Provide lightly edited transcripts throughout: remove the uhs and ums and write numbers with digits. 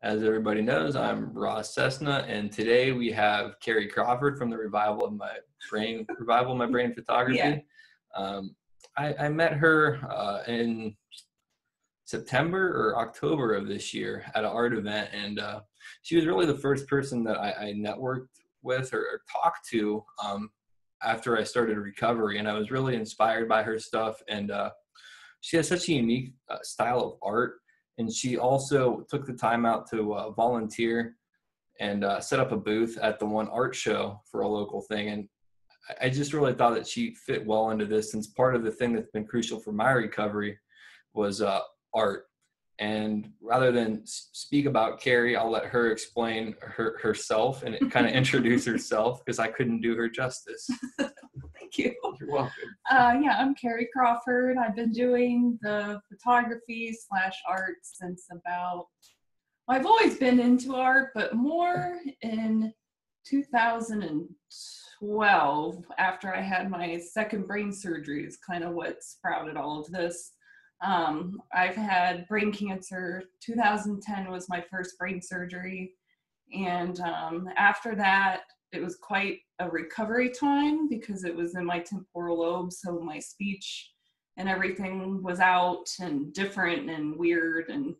As everybody knows, I'm Ross Cessna, and today we have Kari Crawford from the Revival of My Brain Yeah. Photography. I met her in September or October of this year at an art event, and she was really the first person that I networked with or talked to after I started recovery, and I was really inspired by her stuff. And she has such a unique style of art. And she also took the time out to volunteer and set up a booth at the one art show for a local thing. And I just really thought that she fit well into this, since part of the thing that's been crucial for my recovery was art. And rather than speak about Kari, I'll let her explain herself and kind of introduce herself, because I couldn't do her justice. Thank you. You're welcome. Yeah, I'm Kari Crawford. I've been doing the photography / art since I've always been into art, but more in 2012, after I had my second brain surgery, is kind of what sprouted all of this. I've had brain cancer. 2010 was my first brain surgery. And after that, it was quite a recovery time because it was in my temporal lobe. So my speech and everything was out and different and weird. And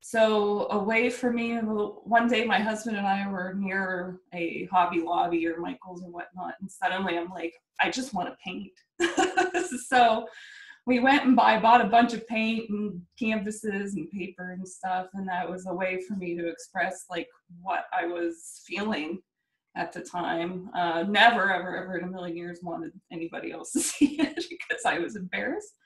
so a way for me, one day my husband and I were near a Hobby Lobby or Michael's or whatnot. And suddenly I'm like, I just want to paint. So we went and bought a bunch of paint and canvases and paper and stuff. And that was a way for me to express like what I was feeling at the time. Never, ever in a million years wanted anybody else to see it because I was embarrassed.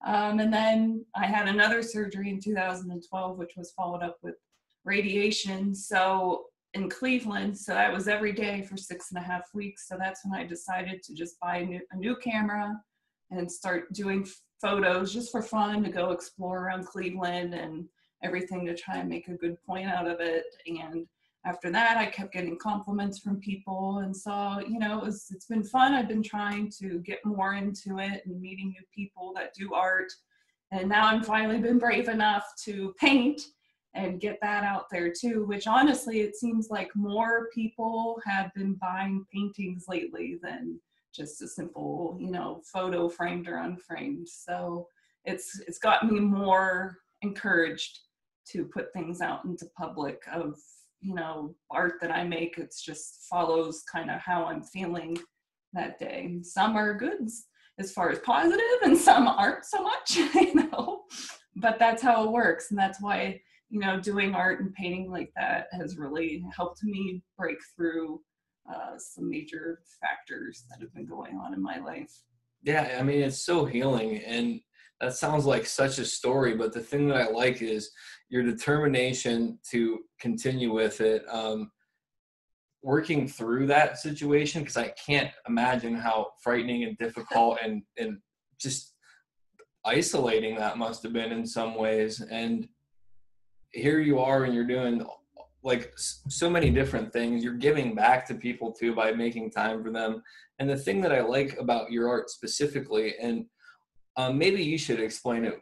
And then I had another surgery in 2012, which was followed up with radiation. So in Cleveland, so that was every day for 6.5 weeks. So that's when I decided to just buy a new camera and start doing photos just for fun, to go explore around Cleveland and everything, to try and make a good point out of it. And after that, I kept getting compliments from people. And so, it's been fun. I've been trying to get more into it and meeting new people that do art. And now I'm finally been brave enough to paint and get that out there too, which honestly, it seems like more people have been buying paintings lately than just a simple, photo framed or unframed. So it's got me more encouraged to put things out into public of, art that I make. It's just follows kind of how I'm feeling that day. Some are good as far as positive and some aren't so much, but that's how it works. And that's why, doing art and painting like that has really helped me break through some major factors that have been going on in my life. Yeah, I mean, it's so healing, and that sounds like such a story, but the thing that I like is your determination to continue with it, working through that situation, because I can't imagine how frightening and difficult and just isolating that must have been in some ways. And here you are, and you're doing like so many different things. You're giving back to people too by making time for them. And the thing that I like about your art specifically, and maybe you should explain it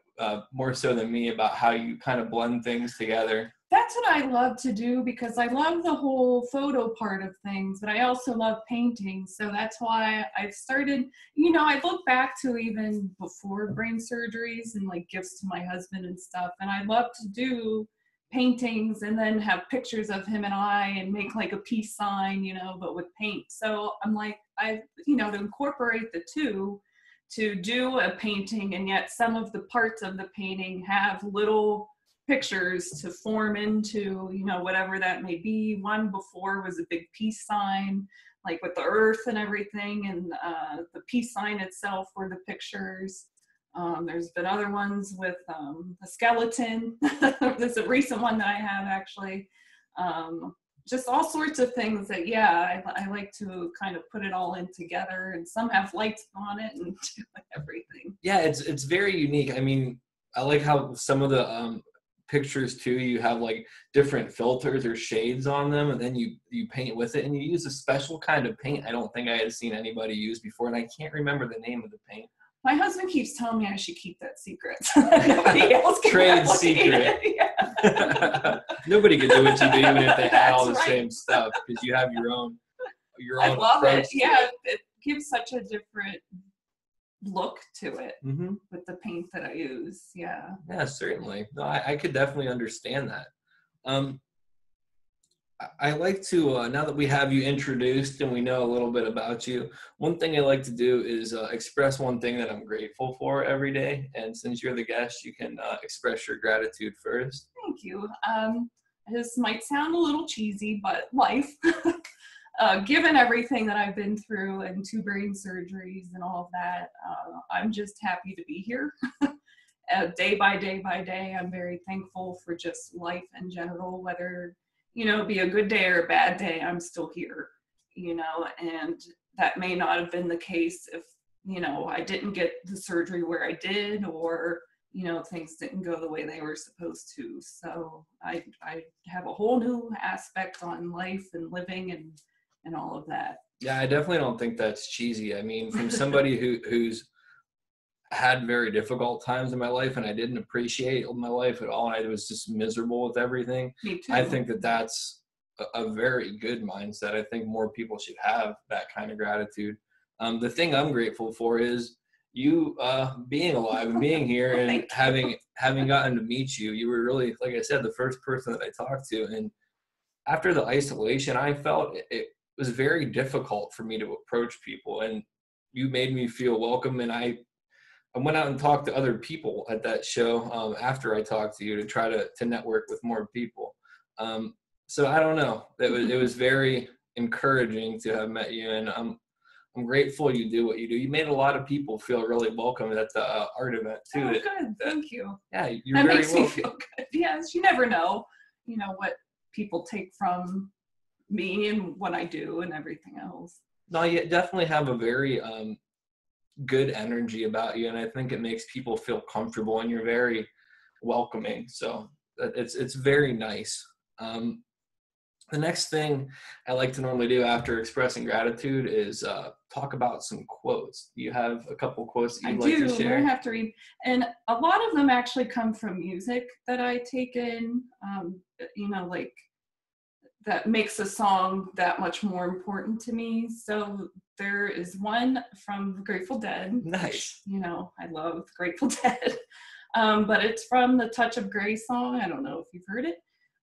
more so than me, about how you kind of blend things together. That's what I love to do, because I love the whole photo part of things, but I also love painting. So that's why I've started, I look back to even before brain surgeries and like gifts to my husband and stuff. And I love to do paintings and then have pictures of him and I and make like a peace sign, but with paint. So I'm like, to incorporate the two, to do a painting, and yet some of the parts of the painting have little pictures to form into, whatever that may be. One before was a big peace sign, like with the earth and everything, and the peace sign itself were the pictures. There's been other ones with a skeleton. There's a recent one that I have actually. Just all sorts of things that, I like to kind of put it all in together, and some have lights on it and everything. Yeah, it's very unique. I mean, I like how some of the pictures too, you have like different filters or shades on them, and then you paint with it, and you use a special kind of paint I don't think I had seen anybody use before, and I can't remember the name of the paint. My husband keeps telling me I should keep that secret. So that nobody else can Trade secret. Yeah. Nobody could do what you do, even if they had all the That's right. same stuff, because you have your own I love it. approach to Yeah, it gives such a different look to it Mm-hmm. with the paint that I use. Yeah. Yeah, certainly. No, I could definitely understand that. I like to, now that we have you introduced and we know a little bit about you, one thing I like to do is express one thing that I'm grateful for every day. And since you're the guest, you can express your gratitude first. Thank you. This might sound a little cheesy, but life, given everything that I've been through and 2 brain surgeries and all of that, I'm just happy to be here. Day by day by day, I'm very thankful for just life in general, whether be a good day or a bad day, I'm still here, and that may not have been the case if, I didn't get the surgery where I did, or, things didn't go the way they were supposed to. So I have a whole new aspect on life and living and all of that. Yeah, I definitely don't think that's cheesy. I mean, from somebody who's had very difficult times in my life and I didn't appreciate my life at all, I was just miserable with everything. Me too. I think that that's a very good mindset. I think more people should have that kind of gratitude. The thing I'm grateful for is you being alive and being here and having gotten to meet you. You were really, like I said, the first person that I talked to. And after the isolation, I felt it was very difficult for me to approach people, and you made me feel welcome. And I went out and talked to other people at that show after I talked to you to try to network with more people. So I don't know. It was very encouraging to have met you, and I'm grateful you do what you do. You made a lot of people feel really welcome at the art event too. Oh, good. Thank you. Yeah, you're that very makes welcome. Me feel good. Yes, you never know, what people take from me and what I do and everything else. No, you definitely have a very good energy about you, and I think it makes people feel comfortable, and you're very welcoming. So it's very nice. The next thing I like to normally do after expressing gratitude is talk about some quotes. Do you have a couple quotes that you'd like to share? I have to read. And a lot of them actually come from music that I take in, like that makes a song that much more important to me. So there is one from Grateful Dead. Nice. Which, I love Grateful Dead. But it's from the Touch of Grey song. I don't know if you've heard it.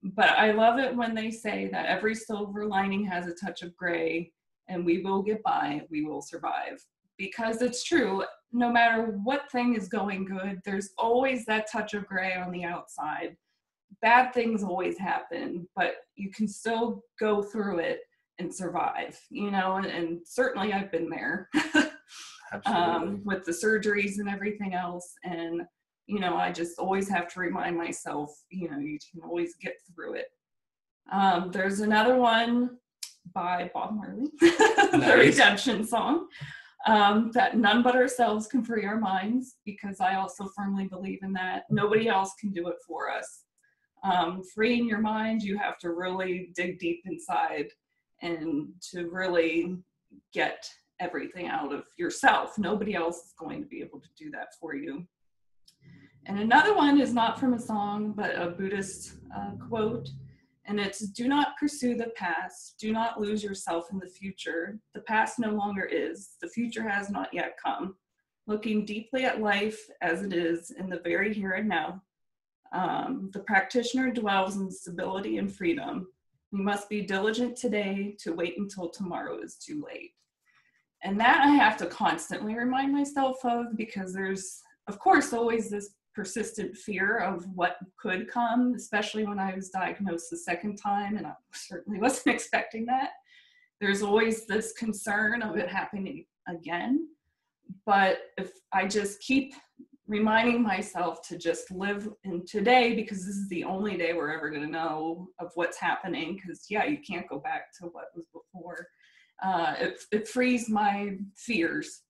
But I love it when they say that every silver lining has a touch of gray, and we will get by, we will survive. Because it's true, no matter what thing is going good, there's always that touch of gray on the outside. Bad things always happen, but you can still go through it and survive, and certainly I've been there. Absolutely. With the surgeries and everything else. And I just always have to remind myself, you can always get through it. There's another one by Bob Marley, the Redemption song, that none but ourselves can free our minds, because I also firmly believe in that. Nobody else can do it for us. Freeing your mind, you have to really dig deep inside and to really get everything out of yourself. Nobody else is going to be able to do that for you. And another one is not from a song, but a Buddhist quote. And it's, do not pursue the past. Do not lose yourself in the future. The past no longer is. The future has not yet come. Looking deeply at life as it is in the very here and now. The practitioner dwells in stability and freedom. We must be diligent today to wait until tomorrow is too late. And that I have to constantly remind myself of, because there's, of course, always this persistent fear of what could come, especially when I was diagnosed the second time, and I certainly wasn't expecting that. There's always this concern of it happening again. But if I just keep reminding myself to just live in today, because this is the only day we're ever going to know of what's happening, because you can't go back to what was before. It frees my fears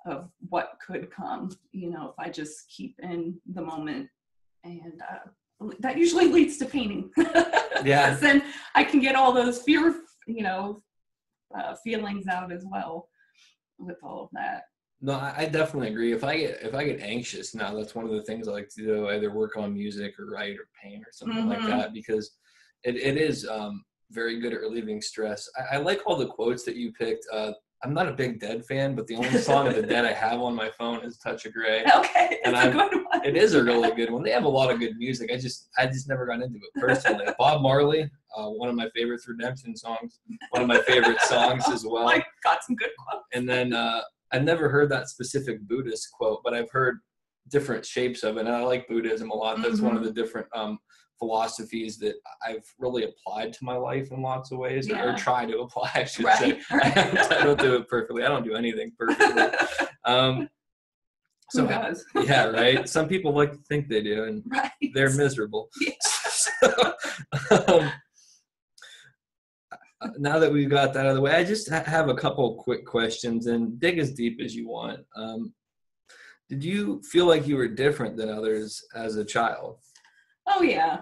of what could come, if I just keep in the moment. And that usually leads to painting. Yeah. Then I can get all those feelings out as well with all of that. No, I definitely agree. If I get anxious now, that's one of the things I like to do. Either work on music or write or paint or something like Mm-hmm. that, because it is very good at relieving stress. I like all the quotes that you picked. I'm not a big Dead fan, but the only song of the Dead I have on my phone is "Touch of Grey," Okay, and it's a good one. it is a really good one. They have a lot of good music. I just never got into it personally. Bob Marley, one of my favorites, Redemption songs, one of my favorite songs as well. I got some good quotes. And then I've never heard that specific Buddhist quote, but I've heard different shapes of it. And I like Buddhism a lot. That's one of the different philosophies that I've really applied to my life in lots of ways, or try to apply, I should say. I don't do it perfectly. I don't do anything perfectly. Who does? Yeah, right. Some people like to think they do, and they're miserable. Yeah. Now that we've got that out of the way, I just have a couple quick questions, and dig as deep as you want. Did you feel like you were different than others as a child? Oh, yeah.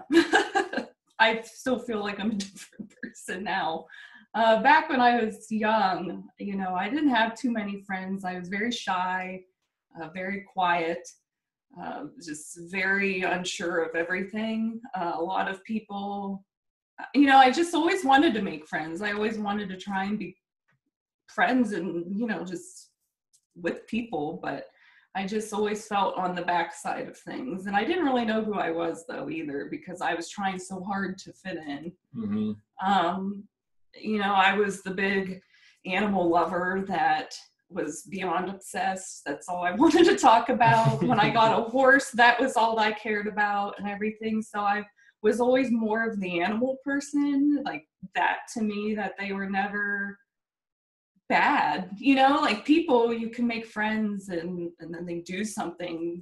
I still feel like I'm a different person now. Back when I was young, I didn't have too many friends. I was very shy, very quiet, just very unsure of everything. A lot of people, I just always wanted to make friends. I always wanted to try and be friends and, just with people, but I just always felt on the backside of things. And I didn't really know who I was, though, either, because I was trying so hard to fit in. Mm-hmm. I was the big animal lover that was beyond obsessed. That's all I wanted to talk about. When I got a horse, that was all I cared about and everything. So I was always more of the animal person, like that to me, that they were never bad, like people, you can make friends and then they do something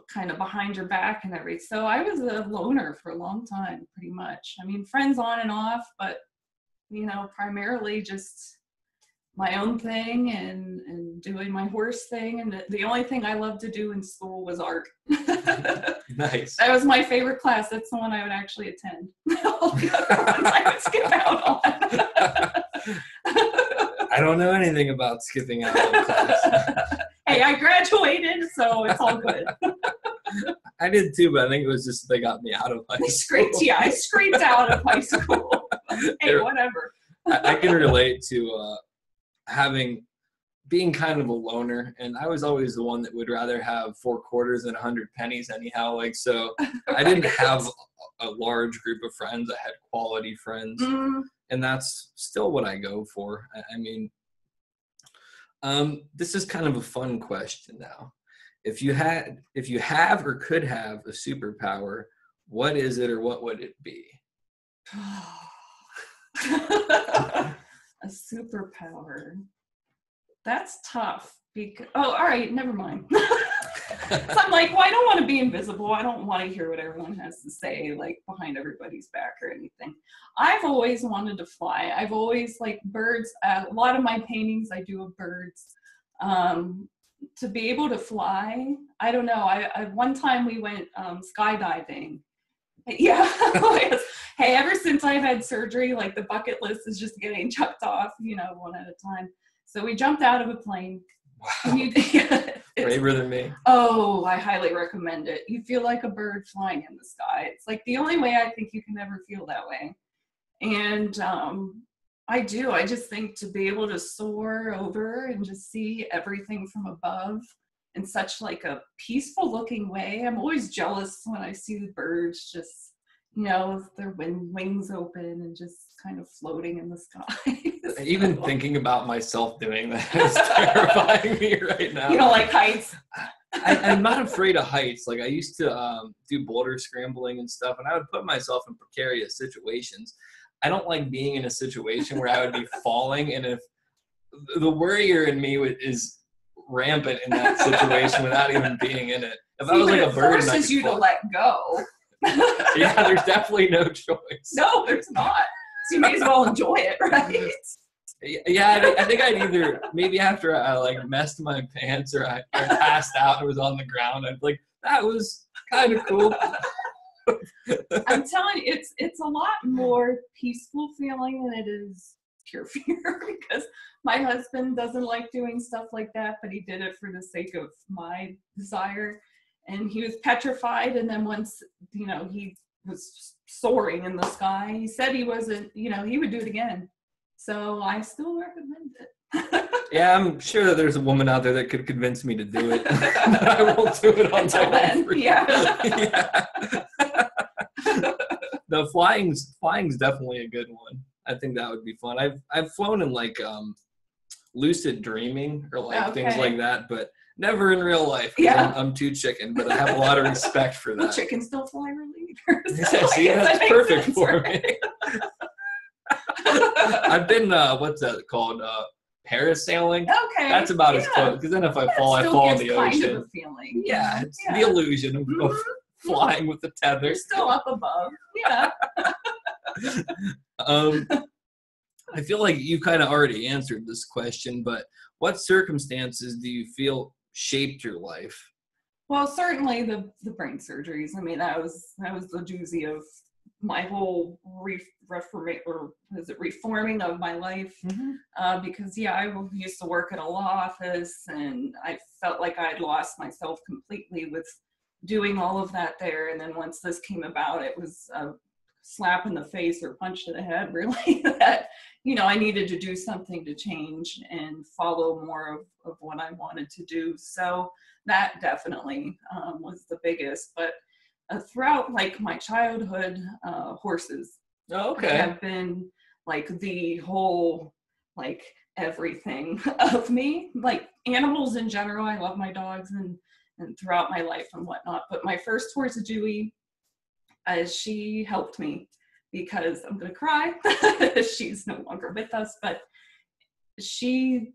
kind of behind your back and everything. So I was a loner for a long time, pretty much. I mean, friends on and off, but primarily just my own thing and doing my horse thing. And the only thing I loved to do in school was art. Nice. That was my favorite class. That's the one I would actually attend. All the other ones I would skip out on. I don't know anything about skipping out of class. Hey, I graduated, so it's all good. I did too, but I think it was just they got me out of high school. I scraped out of high school. Hey, whatever. I can relate to being kind of a loner, and I was always the one that would rather have 4 quarters than 100 pennies anyhow. So I didn't have a large group of friends. I had quality friends, and that's still what I go for. I mean, this is kind of a fun question now. If you have or could have a superpower, what is it or what would it be? A superpower. That's tough. All right, never mind. So I'm like, well, I don't want to be invisible. I don't want to hear what everyone has to say, like behind everybody's back or anything. I've always wanted to fly. I've always liked birds. A lot of my paintings I do of birds. To be able to fly, I don't know. I one time we went skydiving. Yeah. Hey, ever since I've had surgery, like the bucket list is just getting checked off, one at a time. So we jumped out of a plane. Wow. Braver than me. Oh, I highly recommend it. You feel like a bird flying in the sky. It's like the only way I think you can ever feel that way. And I do. I just think to be able to soar over and just see everything from above in such like a peaceful looking way. I'm always jealous when I see the birds just, with their wings open and just kind of floating in the sky. Even thinking about myself doing that is terrifying me right now. You don't like heights? I'm not afraid of heights. Like I used to do boulder scrambling and stuff, and I would put myself in precarious situations. I don't like being in a situation where I would be falling, and if the worrier in me is rampant in that situation without even being in it. If I was like a bird, it forces you to let go. Yeah, there's definitely no choice. No, there's not. So you may as well enjoy it, right? Yeah, I think I'd either, maybe after I like messed my pants or I passed out and was on the ground, I'd be like, that was kind of cool. I'm telling you, it's a lot more peaceful feeling than it is pure fear because my husband doesn't like doing stuff like that, but he did it for the sake of my desire. And he was petrified. And then once, he was soaring in the sky, he said he wasn't, he would do it again. So I still recommend it. Yeah, I'm sure that there's a woman out there that could convince me to do it. I won't do it until then. Yeah. No, flying's definitely a good one. I think that would be fun. I've flown in like lucid dreaming or like things like that, but never in real life. Yeah, I'm too chicken, but I have a lot of respect for that. Well, chickens still fly really. So see, that's perfect sense, for me. I've been what's that called? Parasailing. Okay, that's about as close. Because then if I fall in the ocean. Kind of a feeling. Yeah, it's the illusion of flying with the tether. You're still up above. Yeah. I feel like you kind of already answered this question, but what circumstances do you feel shaped your life? Well, certainly the brain surgeries. I mean, that was the doozy of my whole reforming of my life. Because I used to work at a law office, and I felt like I'd lost myself completely with doing all of that there. And then once this came about, it was a slap in the face or punch to the head, really, that I needed to do something to change and follow more of what I wanted to do. So that definitely was the biggest. But throughout like my childhood, horses have been like the whole like everything of me. Like animals in general, I love my dogs and throughout my life and whatnot. But my first horse, Dewey, she helped me because I'm going to cry. She's no longer with us, but she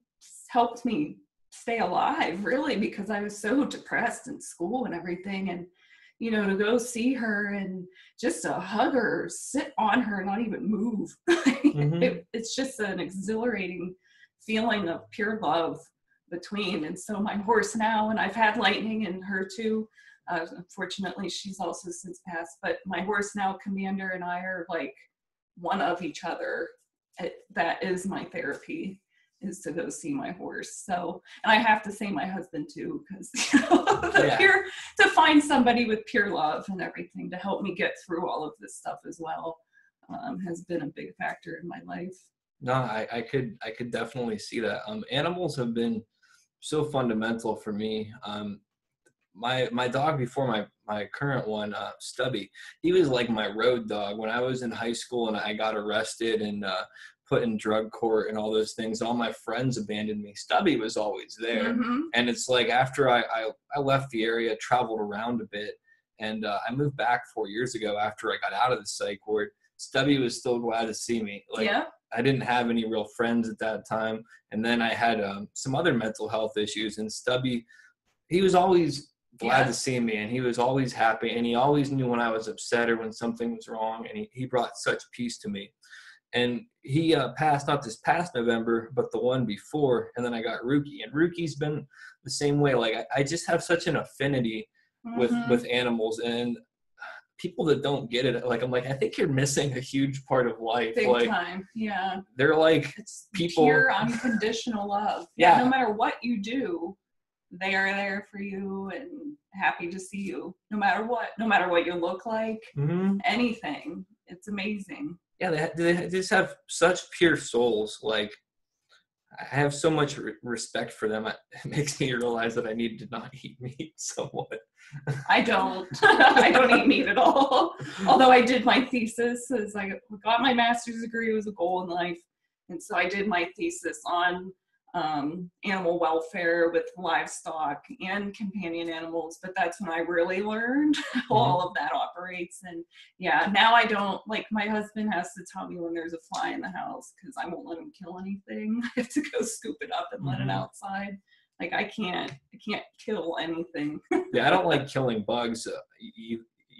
helped me stay alive, really, because I was so depressed in school and everything. And, to go see her and just to hug her, sit on her, not even move. It's just an exhilarating feeling of pure love between. And so my horse now, and I've had Lightning and her too. Unfortunately, she's also since passed, but my horse now, Commander, and I are like one of each other. That is my therapy, is to go see my horse. So, and I have to say my husband too, because to find somebody with pure love and everything to help me get through all of this stuff as well has been a big factor in my life. No, I could definitely see that. Animals have been so fundamental for me. My dog before my current one, Stubby, he was like my road dog. When I was in high school and I got arrested and put in drug court and all those things, all my friends abandoned me. Stubby was always there. And it's like after I left the area, traveled around a bit, and I moved back 4 years ago after I got out of the psych ward. Stubby was still glad to see me. I didn't have any real friends at that time. And then I had some other mental health issues, and Stubby, he was always glad to see me, and he was always happy, and he always knew when I was upset or when something was wrong, and he brought such peace to me. And he passed not this past November, but the one before, and then I got Rookie, and Rookie's been the same way. Like I just have such an affinity with animals, and people that don't get it, like I'm like, I think you're missing a huge part of life. Big like, time, yeah. They're like it's people. Pure unconditional love. Yeah. No matter what you do, they are there for you and happy to see you, no matter what you look like, anything. It's amazing. Yeah, they just have such pure souls. Like, I have so much respect for them. It makes me realize that I need to not eat meat somewhat. I don't eat meat at all. Although I did my thesis, as I got my master's degree, it was a goal in life. And so I did my thesis on animal welfare with livestock and companion animals, but that's when I really learned how all of that operates. And now I don't, like, my husband has to tell me when there's a fly in the house because I won't let him kill anything. I have to go scoop it up and let it outside. Like I can't kill anything. I don't like killing bugs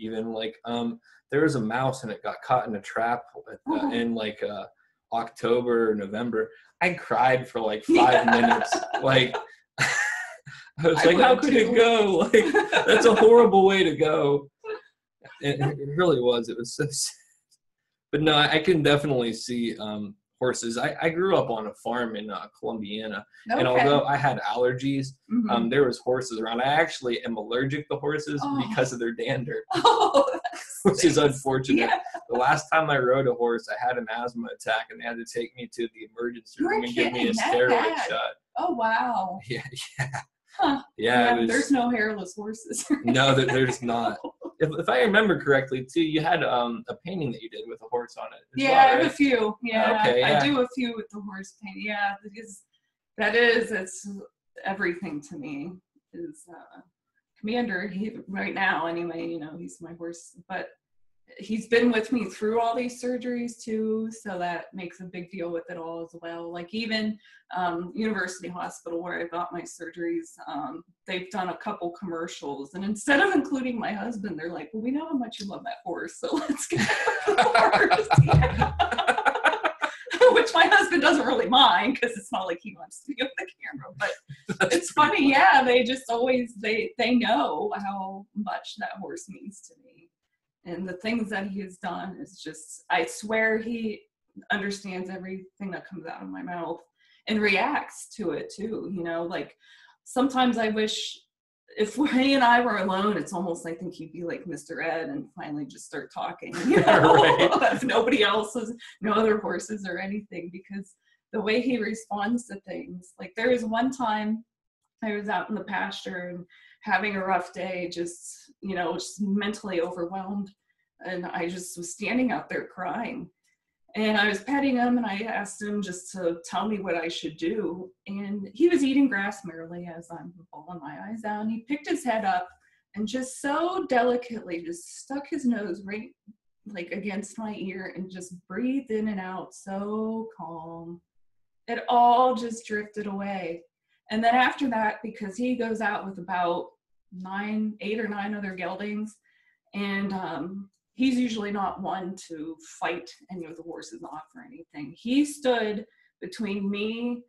even. Like there was a mouse and it got caught in a trap in like October or November. I cried for like 5 minutes. Like I was like, how could it go? Like that's a horrible way to go. It really was. It was so sad. But no, I can definitely see horses. I grew up on a farm in Columbiana, Okay. and although I had allergies, Mhm. there was horses around. I actually am allergic to horses Oh. because of their dander, Oh, that which is stinks. unfortunate. Yeah. The last time I rode a horse, I had an asthma attack, and they had to take me to the emergency room and give me a Kidding, that steroid bad. shot. Oh, wow. Yeah, yeah, Huh. yeah. It was, There's no hairless horses. no, there's not. If I remember correctly, too, you had a painting that you did with a horse on it. Yeah, well, I have right? a few. Yeah, Okay, I yeah. do a few with the horse paint. Yeah, because it's everything to me. Is Commander, he right now anyway, he's my horse, but he's been with me through all these surgeries too, so that makes a big deal with it all as well. Like even University Hospital where I got my surgeries, they've done a couple commercials, and instead of including my husband, they're like, well, we know how much you love that horse, so let's get the horse. Yeah. Which my husband doesn't really mind, because it's not like he wants to be on the camera, but it's funny. Yeah, they just always they know how much that horse means to me, and the things that he has done is just, I swear he understands everything that comes out of my mouth and reacts to it too. Like sometimes I wish if he and I were alone, it's almost, I think he'd be like Mr. Ed and finally just start talking, Right. if nobody else is, no other horses or anything, because the way he responds to things. Like there was one time I was out in the pasture and having a rough day, just mentally overwhelmed. And I just was standing out there crying. And I was petting him, and I asked him just to tell me what I should do. And he was eating grass merrily as I'm bawling my eyes out. He picked his head up and just so delicately just stuck his nose right like against my ear and just breathed in and out, so calm. It all just drifted away. And then after that, because he goes out with about 8 or 9 other geldings, and he's usually not one to fight any of the horses off or anything. He stood between me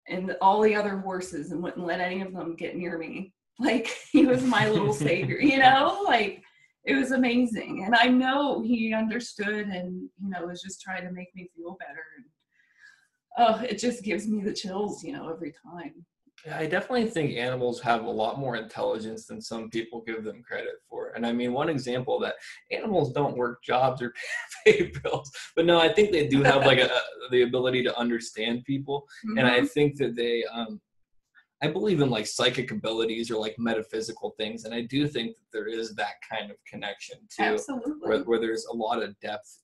and all the other horses and wouldn't let any of them get near me. Like he was my little savior, like it was amazing. And I know he understood and, was just trying to make me feel better. And it just gives me the chills, every time. Yeah, I definitely think animals have a lot more intelligence than some people give them credit for. And I mean, one example of that, animals don't work jobs or pay bills, but no, I think they do have like the ability to understand people. Mm-hmm. And I think that they, I believe in like psychic abilities or like metaphysical things. And I do think that there is that kind of connection too. Absolutely. Where there's a lot of depth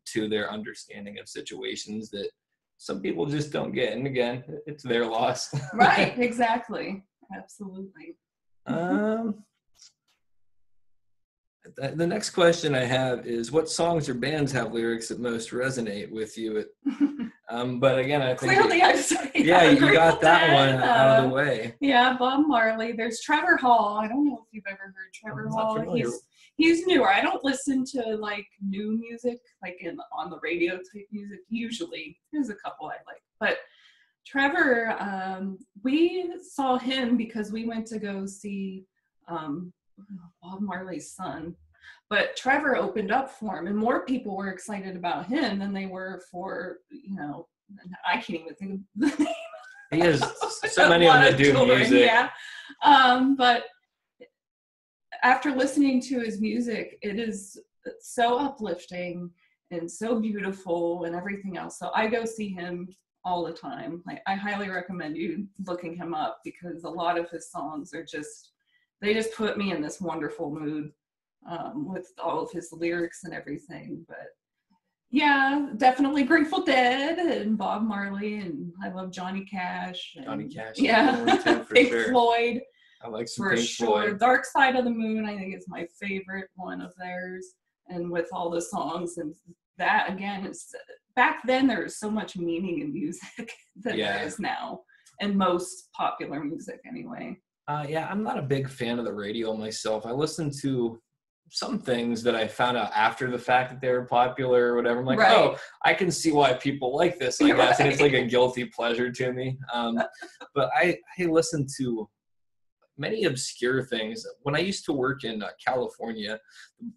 to their understanding of situations that some people just don't get. And again, it's their loss. Right, exactly. Absolutely. The next question I have is, what songs or bands have lyrics that most resonate with you? But again, I think clearly I've said you got that one out of the way. Yeah, Bob Marley. There's Trevor Hall. I don't know if you've ever heard Trevor Hall. He's newer. I don't listen to like new music, like on the radio type music. Usually, there's a couple I like, but Trevor, we saw him because we went to go see Bob Marley's son. But Trevor opened up for him, and more people were excited about him than they were for, I can't even think of the name. He has so many of them that do music. Yeah. But after listening to his music, it is so uplifting and so beautiful and everything else. So I go see him all the time. Like, I highly recommend you looking him up, because a lot of his songs are they just put me in this wonderful mood with all of his lyrics and everything. But yeah, definitely Grateful Dead and Bob Marley, and I love Johnny Cash. Yeah, Pink Floyd. I like some for Pink sure. Floyd. Dark Side of the Moon, I think, is my favorite one of theirs, and with all the songs, and that again is, back then there was so much meaning in music than there is now, and most popular music anyway. I'm not a big fan of the radio myself. I listen to some things that I found out after the fact that they were popular or whatever. I'm like, oh, I can see why people like this, I guess. And it's like a guilty pleasure to me. But I listen to many obscure things. When I used to work in California,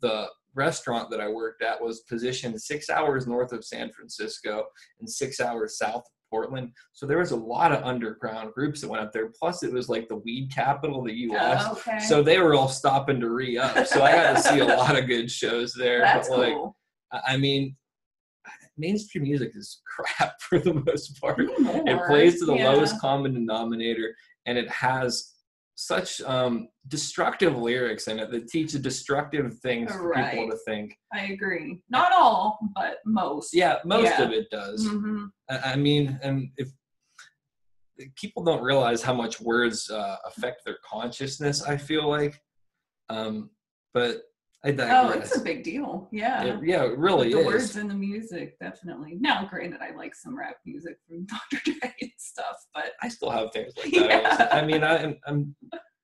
the restaurant that I worked at was positioned 6 hours north of San Francisco and 6 hours south of Portland. So there was a lot of underground groups that went up there. Plus, it was like the weed capital of the U.S. Oh, okay. So they were all stopping to re-up. So I got to see a lot of good shows there. That's but like, cool. I mean, mainstream music is crap for the most part. Anymore. It plays to the lowest common denominator, and it has such destructive lyrics in it that teach destructive things for people to think. I agree. Not all, but most. Yeah, most of it does. Mm-hmm. I mean, and if people don't realize how much words affect their consciousness, I feel like. But I digress. Oh, it's a big deal. Yeah. It really is. The words in the music, definitely. Now, granted, I like some rap music from Dr. Dre and stuff, but I still have things like that. I mean, I'm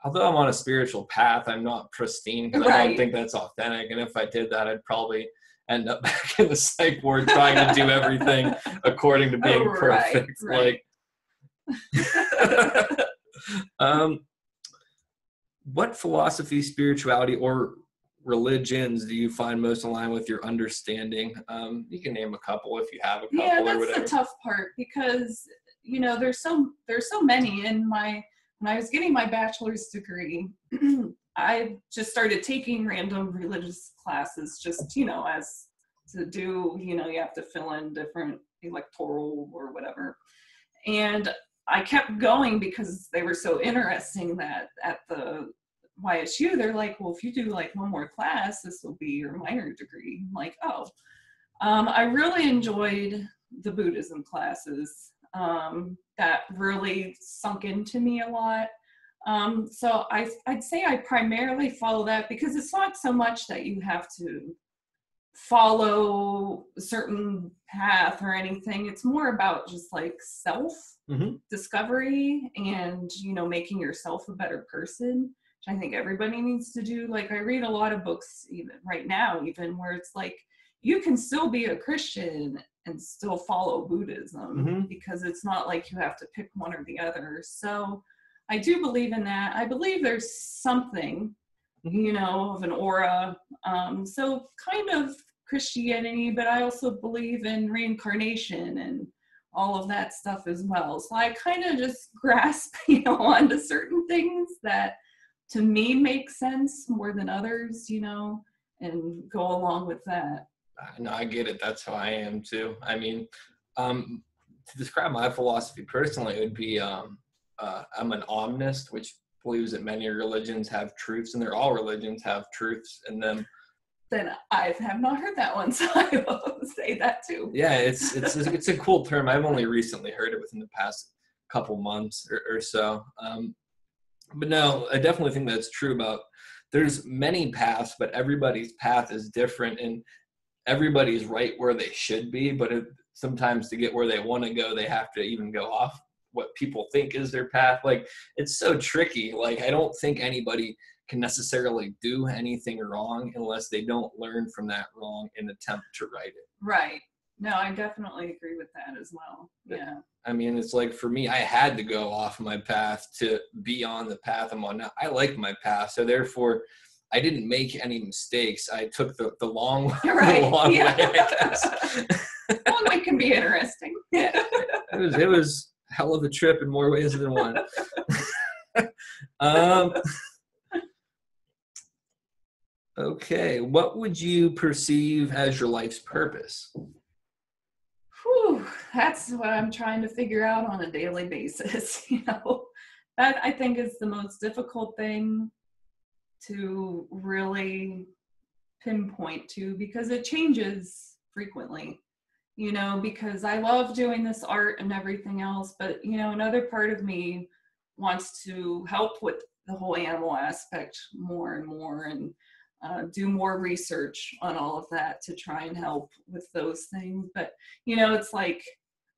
although I'm on a spiritual path, I'm not pristine because I don't think that's authentic. And if I did that, I'd probably end up back in the psych ward trying to do everything according to being perfect. Like, what philosophy, spirituality, or religions do you find most in line with your understanding? You can name a couple if you have a couple. Yeah, or that's whatever. the tough part because there's so many. In when I was getting my bachelor's degree, I just started taking random religious classes, just as to do. You have to fill in different electoral or whatever, and I kept going because they were so interesting that at the YSU, they're like, well, if you do like one more class, this will be your minor degree. I'm like, oh. I really enjoyed the Buddhism classes. That really sunk into me a lot. So I'd say I primarily follow that because it's not so much that you have to follow a certain path or anything. It's more about just like self discovery and, making yourself a better person. I think everybody needs to do. Like, I read a lot of books even right now, even where it's like, you can still be a Christian and still follow Buddhism because it's not like you have to pick one or the other. So I do believe in that. I believe there's something, of an aura. So kind of Christianity, but I also believe in reincarnation and all of that stuff as well. So I kind of just grasp, onto certain things that to me makes sense more than others, and go along with that. No, I get it. That's how I am too. I mean, to describe my philosophy personally, it would be I'm an omnist, which believes that many religions have truths, and all religions have truths in them. Then I have not heard that one, so I will say that too. Yeah, it's a cool term. I've only recently heard it within the past couple months or so. But no, I definitely think that's true about there's many paths, but everybody's path is different and everybody's right where they should be. But sometimes to get where they want to go, they have to even go off what people think is their path. Like, it's so tricky. Like, I don't think anybody can necessarily do anything wrong unless they don't learn from that wrong and attempt to right it. Right. No, I definitely agree with that as well. Yeah. I mean, it's like for me, I had to go off my path to be on the path I'm on now. I like my path, so therefore, I didn't make any mistakes. I took the long, right. the long way, I guess. Long way can be interesting. Yeah, it was a hell of a trip in more ways than one. Okay, what would you perceive as your life's purpose? Whew, that's what I'm trying to figure out on a daily basis. That I think is the most difficult thing to really pinpoint to because it changes frequently, because I love doing this art and everything else, but, another part of me wants to help with the whole animal aspect more and more and do more research on all of that to try and help with those things. But, it's like,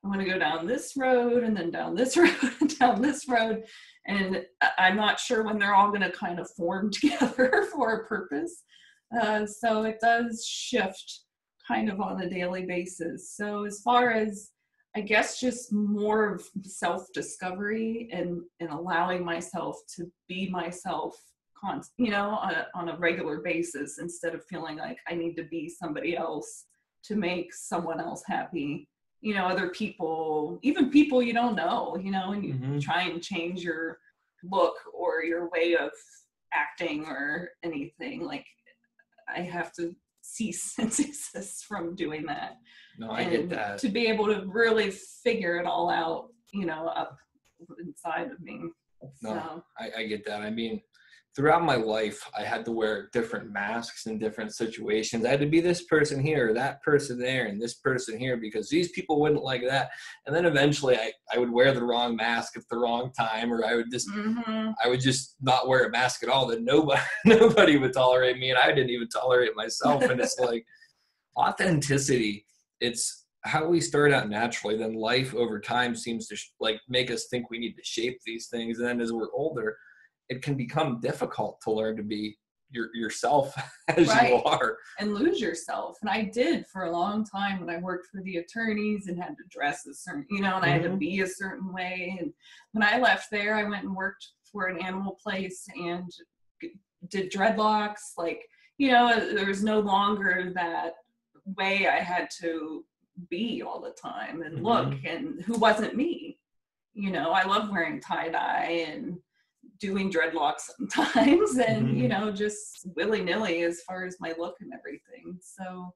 I want to go down this road and then down this road and down this road. And I'm not sure when they're all going to kind of form together for a purpose. So it does shift kind of on a daily basis. So as far as I guess just more of self-discovery and allowing myself to be myself, on a regular basis, instead of feeling like I need to be somebody else to make someone else happy. Other people, even people you don't know, and you try and change your look or your way of acting or anything. Like, I have to cease and desist from doing that. No, I get that. To be able to really figure it all out, up inside of me. No, So. I get that. I mean, throughout my life, I had to wear different masks in different situations. I had to be this person here, that person there, and this person here, because these people wouldn't like that. And then eventually I would wear the wrong mask at the wrong time, or I would just not wear a mask at all. Then nobody would tolerate me, and I didn't even tolerate myself. And it's like authenticity. It's how we start out naturally. Then life over time seems to make us think we need to shape these things. And then as we're older, it can become difficult to learn to be yourself as you are. And lose yourself. And I did for a long time when I worked for the attorneys and had to dress a certain, and I had to be a certain way. And when I left there, I went and worked for an animal place and did dreadlocks. There was no longer that way I had to be all the time and look, and who wasn't me. I love wearing tie-dye and doing dreadlocks sometimes, and just willy-nilly as far as my look and everything. So,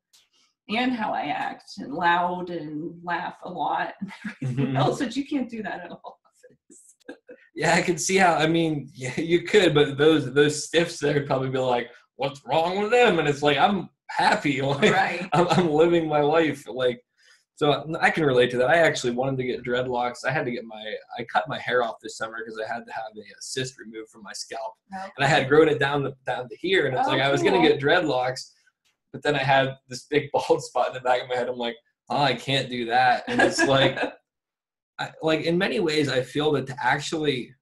and how I act, and loud and laugh a lot and everything else, but you can't do that at all. Yeah, I can see how. I mean, yeah, you could, but those stiffs there would probably be like, what's wrong with them? And it's like, I'm happy, I'm living my life, so I can relate to that. I actually wanted to get dreadlocks. I cut my hair off this summer because I had to have a cyst removed from my scalp. Okay. And I had grown it down to here, and it's I was going to get dreadlocks, but then I had this big bald spot in the back of my head. I'm like, oh, I can't do that. And it's in many ways, I feel that to actually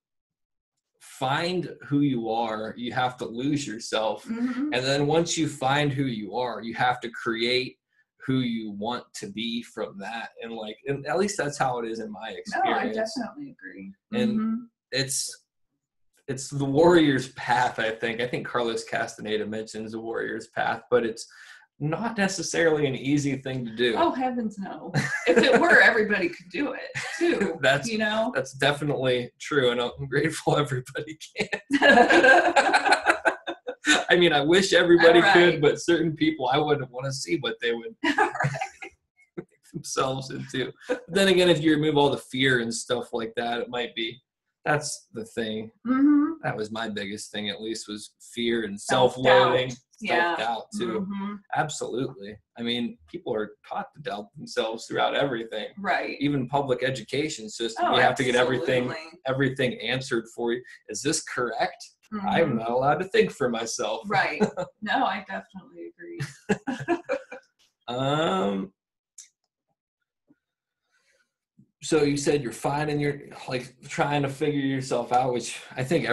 find who you are, you have to lose yourself. And then once you find who you are, you have to create who you want to be from that. And at least that's how it is in my experience. No, I definitely agree. And it's the warrior's path, I think. I think Carlos Castaneda mentions the warrior's path, but it's not necessarily an easy thing to do. Oh, heavens no. If it were, everybody could do it too. That's definitely true, and I'm grateful everybody can. I mean, I wish everybody could, but certain people, I wouldn't want to see what they would make themselves into. But then again, if you remove all the fear and stuff like that, it might be, that's the thing. That was my biggest thing, at least, was fear and self-loathing, self-doubt too. Absolutely. I mean, people are taught to doubt themselves throughout everything. Right. Even public education system, you have to get everything answered for you. Is this correct? I'm not allowed to think for myself. Right. No, I definitely agree. So you said you're finding trying to figure yourself out, which I think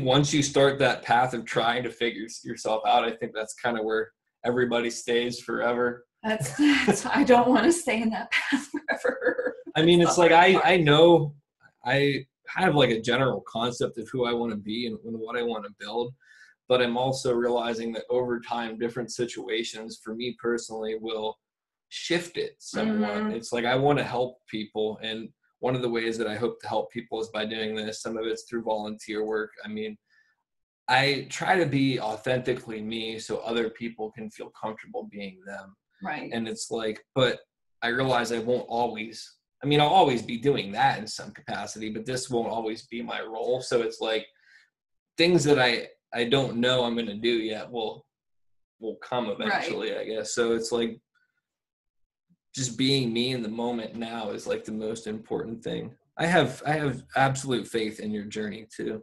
once you start that path of trying to figure yourself out, I think that's kind of where everybody stays forever. That's I don't want to stay in that path forever. I mean, it's I know I have a general concept of who I want to be and what I want to build, but I'm also realizing that over time, different situations for me personally will shift it somewhat. It's I want to help people, and one of the ways that I hope to help people is by doing this. Some of it's through volunteer work. I mean, I try to be authentically me so other people can feel comfortable being them. Right. And it's but I realize I won't always. I mean, I'll always be doing that in some capacity, but this won't always be my role. So it's things that I don't know I'm going to do yet will come eventually, I guess. So it's just being me in the moment now is the most important thing. I have absolute faith in your journey too.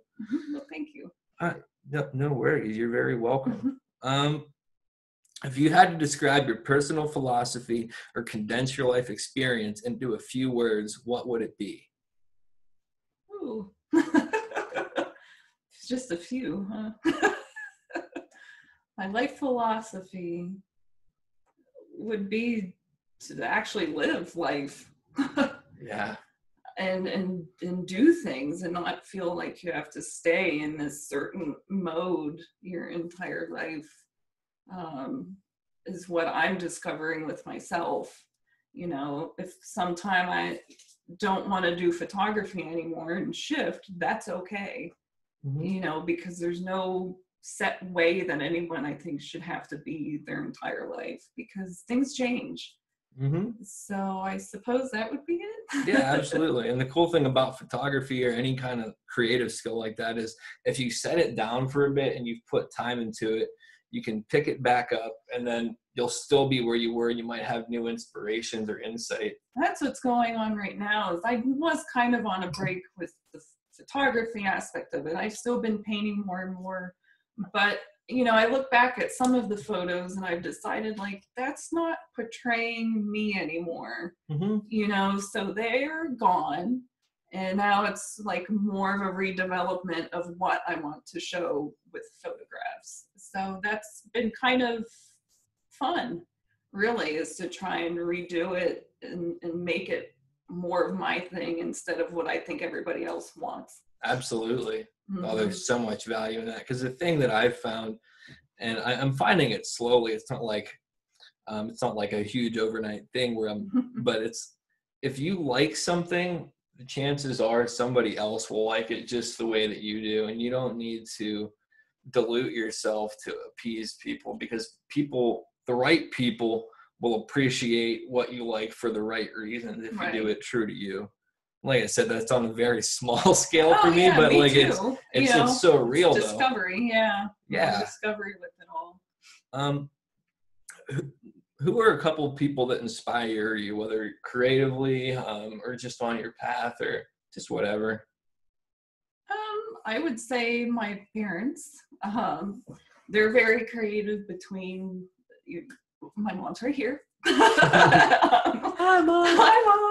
Well, thank you. No worries. You're very welcome. If you had to describe your personal philosophy or condense your life experience into a few words, what would it be? Ooh. It's just a few, huh? My life philosophy would be to actually live life. Yeah. and do things and not feel like you have to stay in this certain mode your entire life, is what I'm discovering with myself. If sometime I don't want to do photography anymore and shift, that's okay. Because there's no set way that anyone, I think, should have to be their entire life, because things change. So I suppose that would be it. Yeah, absolutely. And the cool thing about photography or any kind of creative skill like that is if you set it down for a bit and you've put time into it, you can pick it back up and then you'll still be where you were. You might have new inspirations or insight. That's what's going on right now. Is I was kind of on a break with the photography aspect of it. I've still been painting more and more, but I look back at some of the photos and I've decided, like, that's not portraying me anymore. So they're gone. And now it's like more of a redevelopment of what I want to show with photographs. So that's been kind of fun, really, is to try and redo it and make it more of my thing instead of what I think everybody else wants. Absolutely. Oh, there's so much value in that, because the thing that I've found, and I'm finding it slowly, it's not like a huge overnight thing but it's, if you like something, the chances are somebody else will like it just the way that you do, and you don't need to dilute yourself to appease people, because the right people will appreciate what you like for the right reasons if you do it true to you. Like I said, that's on a very small scale for me, but me like too. it's so real, it's discovery, though. Yeah. Discovery with it all. Who are a couple of people that inspire you, whether creatively, or just on your path, or just whatever? I would say my parents. They're very creative. My mom's right here. Hi, Mom. Hi, Mom.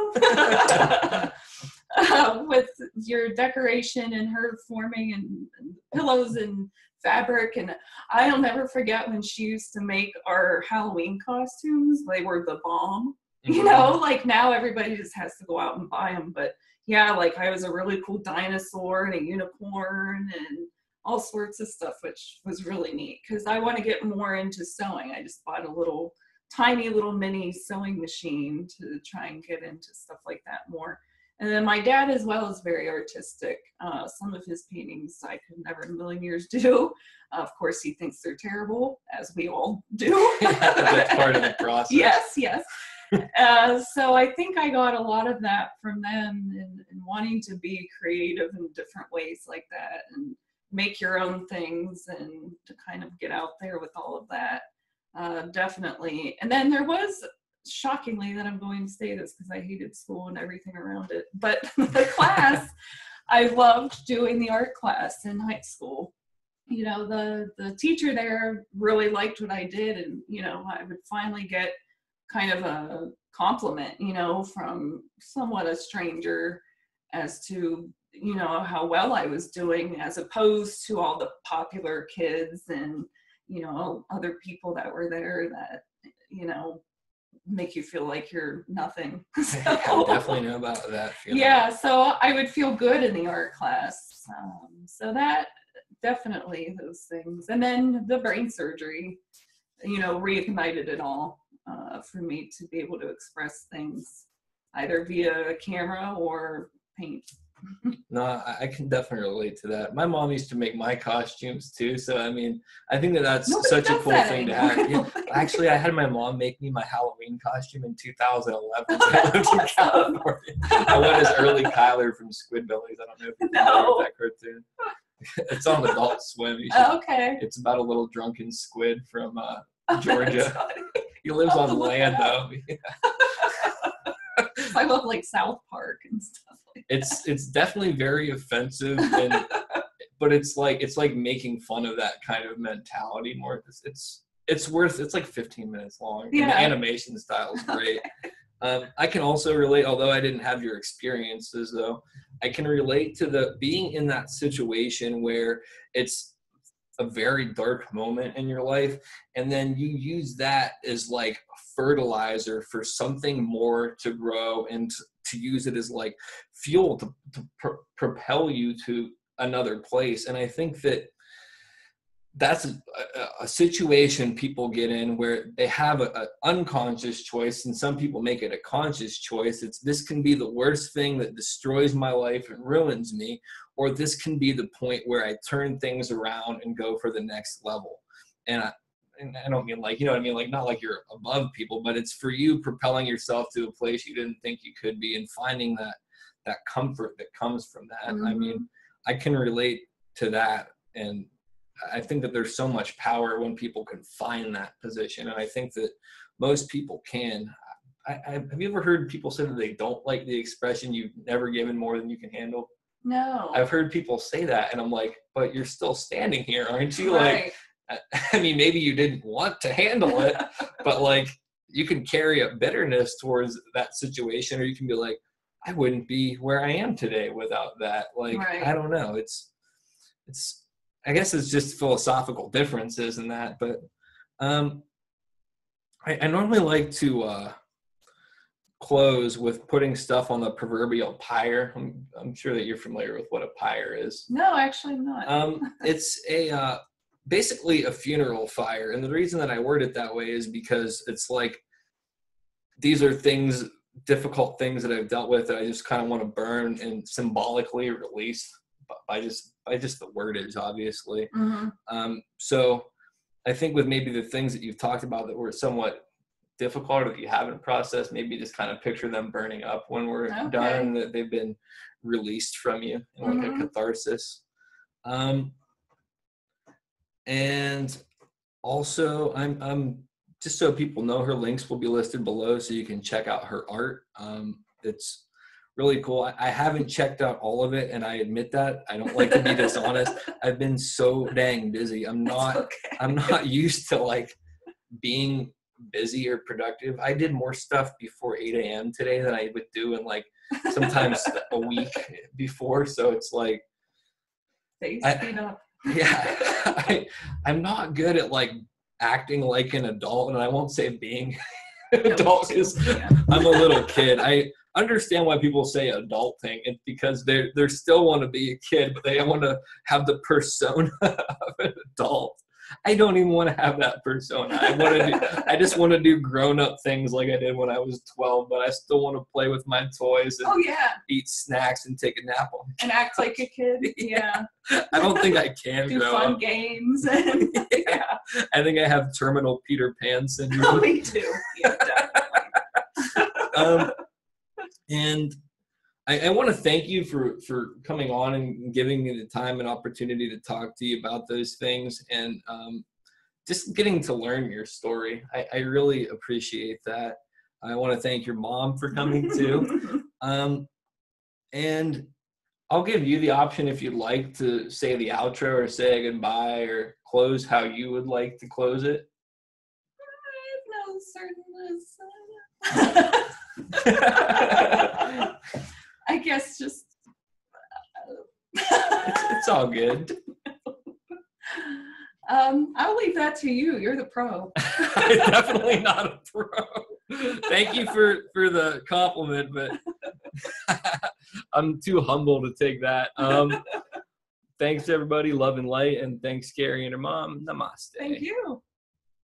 With your decoration and her forming and pillows and fabric, and I'll never forget when she used to make our Halloween costumes. They were the bomb. Like now everybody just has to go out and buy them, but yeah, like I was a really cool dinosaur and a unicorn and all sorts of stuff, which was really neat because I want to get more into sewing. I just bought a tiny little mini sewing machine to try and get into stuff like that more. And then my dad as well is very artistic. Some of his paintings I could never in a million years do. Of course, he thinks they're terrible, as we all do. That's part of the process. Yes. So I think I got a lot of that from them, and wanting to be creative in different ways like that and make your own things and to kind of get out there with all of that. Definitely. And then there was, shockingly, that I'm going to say this because I hated school and everything around it, but the class, I loved doing the art class in high school. The teacher there really liked what I did, and I would finally get kind of a compliment from somewhat a stranger as to how well I was doing, as opposed to all the popular kids and other people that were there that make you feel like you're nothing. So, I definitely know about that feeling. Yeah, so I would feel good in the art class. So that definitely, those things. And then the brain surgery, reignited it all for me to be able to express things either via camera or paint. No, I can definitely relate to that. My mom used to make my costumes too, so I mean, I think that's such a cool thing to have. Yeah. Actually, I had my mom make me my Halloween costume in 2011 when I lived in California. I went as early Kyler from Squidbillies. I don't know if you know that cartoon. It's on Adult Swim. Okay. It's about a little drunken squid from Georgia. He lives on land though. I love like South Park and stuff. It's definitely very offensive, but it's like making fun of that kind of mentality more. It's like 15 minutes long. Yeah. And the animation style is great. I can also relate, although I didn't have your experiences though, I can relate to the being in that situation where it's a very dark moment in your life, and then you use that as like fertilizer for something more to grow and to use it as like fuel to propel you to another place. And I think that that's a situation people get in where they have an unconscious choice, and some people make it a conscious choice. This can be the worst thing that destroys my life and ruins me, or this can be the point where I turn things around and go for the next level. And I don't mean like, you know what I mean? Like, not like you're above people, but it's for you propelling yourself to a place you didn't think you could be, and finding that comfort that comes from that. Mm-hmm. I mean, I can relate to that. And I think that there's so much power when people can find that position. And I think that most people can. Have you ever heard people say that they don't like the expression, "you've never given more than you can handle"? No. I've heard people say that, and I'm like, but you're still standing here, aren't you? Right. Like, I mean, maybe you didn't want to handle it, but like, you can carry a bitterness towards that situation, or you can be like, I wouldn't be where I am today without that. Like, Right. I don't know. It's, I guess it's just philosophical differences in that, but I normally like to close with putting stuff on the proverbial pyre. I'm sure that you're familiar with what a pyre is. No, actually I'm not. It's basically a funeral fire, and the reason that I word it that way is because it's like, these are things, difficult things that I've dealt with that I just kind of want to burn and symbolically release by just the wordage, obviously. Mm-hmm. So I think with maybe the things that you've talked about that were somewhat difficult or that you haven't processed, maybe just kind of picture them burning up when we're done, and that they've been released from you in like a catharsis. And also I'm just so people know, her links will be listed below so you can check out her art. It's really cool. I haven't checked out all of it, and I admit that. I don't like to be dishonest. I've been so dang busy. I'm not used to like being busy or productive. I did more stuff before 8 a.m. today than I would do in like sometimes a week before. So it's like, speed up. Yeah, I'm not good at like acting like an adult, and I won't say being an adult because I'm a little kid. I understand why people say adulting. It's because they still want to be a kid, but they want to have the persona of an adult. I don't even want to have that persona. I just want to do grown-up things like I did when I was 12, but I still want to play with my toys and eat snacks and take a nap on and act like a kid. Yeah. I don't think I can do grow fun up. Games. And, I think I have terminal Peter Pan syndrome. Oh, me too. Yeah, definitely. And I want to thank you for coming on and giving me the time and opportunity to talk to you about those things, and just getting to learn your story. I really appreciate that. I want to thank your mom for coming too. And I'll give you the option if you'd like to say the outro or say a goodbye or close how you would like to close it. I have no certain I guess just it's all good. I'll leave that to you. You're the pro. I'm definitely not a pro. Thank you for the compliment, but I'm too humble to take that. Thanks everybody, love and light, and thanks Kari and her mom. Namaste. Thank you.